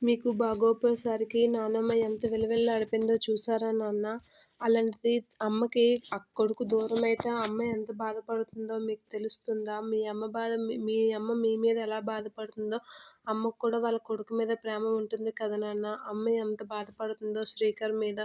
మీకు బాగోపోయేసరికి నానమ్మ ఎంత విలవిల్లాడిపోయిందో చూసారా నాన్న? అలాంటిది అమ్మకి కొడుకు దూరమైతే ఆ అమ్మ ఎంత బాధపడుతుందో మీకు తెలుస్తుందా? మీ అమ్మ మీ మీద ఎలా బాధపడుతుందో అమ్మకు కూడా వాళ్ళ కొడుకు మీద ప్రేమ ఉంటుంది కదా నాన్న! అమ్మ ఎంత బాధపడుతుందో శ్రీకర్ మీద.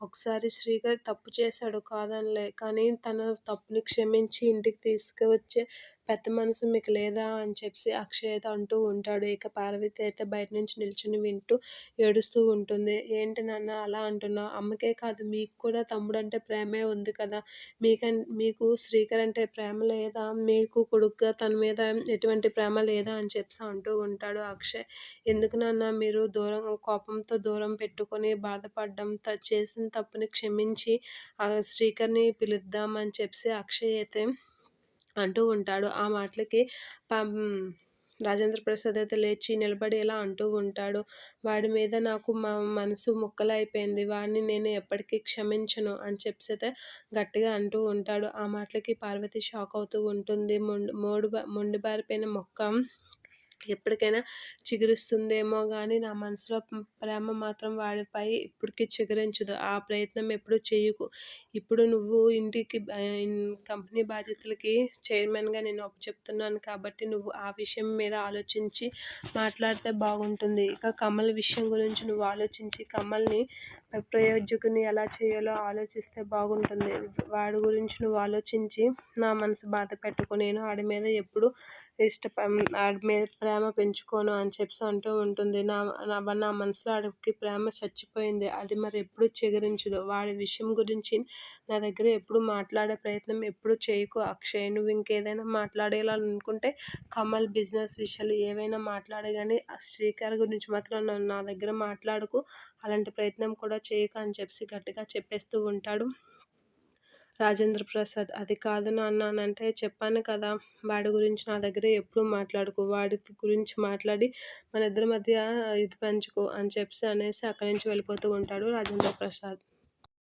ఒకసారి శ్రీకర్ తప్పు చేశాడు కాదనలే. కానీ తన తప్పుని క్షమించి ఇంటికి తీసుకువచ్చే పెద్ద మనసు మీకు లేదా అని చెప్పి అక్షయ్ అయితే అంటూ ఉంటాడు. ఇక పార్వతి అయితే బయట నుంచి నిల్చొని వింటూ ఏడుస్తూ ఉంటుంది. "ఏంటి నాన్న అలా అంటున్నావు? అమ్మకే కాదు మీకు కూడా తమ్ముడంటే ప్రేమే ఉంది కదా! మీకు శ్రీకర్ అంటే ప్రేమ లేదా? మీకు కొడుకుగా తన మీద ఎటువంటి ప్రేమ లేదా?" అని చెప్పేసి అంటూ ఉంటాడు అక్షయ్. "ఎందుకు నాన్న మీరు కోపంతో దూరం పెట్టుకొని బాధపడడం, చేసిన తప్పుని క్షమించి శ్రీకర్‌ని పిలుద్దాం" అని చెప్పేసి అక్షయ్ అయితే అంటూ ఉంటాడు. ఆ మాటలకి పం రాజేంద్ర ప్రసాద్ అయితే లేచి నిలబడి ఇలా అంటూ ఉంటాడు. "వాడి మీద నాకు మనసు ముక్కలైపోయింది. వాడిని నేను ఎప్పటికీ క్షమించను" అని చెప్పేసైతే గట్టిగా అంటూ ఉంటాడు. ఆ మాటలకి పార్వతి షాక్ అవుతూ ఉంటుంది. మొండిబారిపోయిన మొక్క ఎప్పటికైనా చిగురిస్తుందేమో గానీ నా మనసులో ప్రేమ మాత్రం వాడిపై ఇప్పటికి చిగురించదు. ఆ ప్రయత్నం ఎప్పుడు చెయ్యకు. ఇప్పుడు నువ్వు కంపెనీ బాధ్యతలకి చైర్మన్‌గా నిన్ను అప్పచెప్తున్నాను కాబట్టి నువ్వు ఆ విషయం మీద ఆలోచించి మాట్లాడితే బాగుంటుంది. ఇక కమల్ విషయం గురించి నువ్వు ఆలోచించి కమల్‌ని ప్రయోజకుడిని ఎలా చేయాలో ఆలోచిస్తే బాగుంటుంది. వాడి గురించి నువ్వు ఆలోచించి నా మనసు బాధ పెట్టుకో. నేను ఆడి మీద ఎప్పుడు ఆడి మీద ప్రేమ పెంచుకోను అని చెప్పేసి అంటూ ఉంటుంది. నా నా నా మనసులో ఆడికి ప్రేమ చచ్చిపోయింది. అది మరి ఎప్పుడు చిగురించదు. వాడి విషయం గురించి నా దగ్గర ఎప్పుడు మాట్లాడే ప్రయత్నం ఎప్పుడు చేయకు అక్షయ్. నువ్వు ఇంకేదైనా మాట్లాడేయాలనుకుంటే కమల్ బిజినెస్ విషయాలు ఏవైనా మాట్లాడు గానీ ఆ శ్రీకర్ గురించి మాత్రం నా దగ్గర మాట్లాడకు. అలాంటి ప్రయత్నం కూడా చేయకు అని చెప్పేసి గట్టిగా చెప్పేస్తూ ఉంటాడు రాజేంద్ర ప్రసాద్. "అది కాదు నాన్న" అనంటే, "చెప్పాను కదా! వాడి గురించి నా దగ్గర ఎప్పుడు మాట్లాడకు. వాడి గురించి మాట్లాడి మన ఇద్దరి మధ్య ఇది పెంచుకో" అని చెప్పేసి అనేసి అక్కడి నుంచి వెళ్ళిపోతూ ఉంటాడు రాజేంద్ర ప్రసాద్.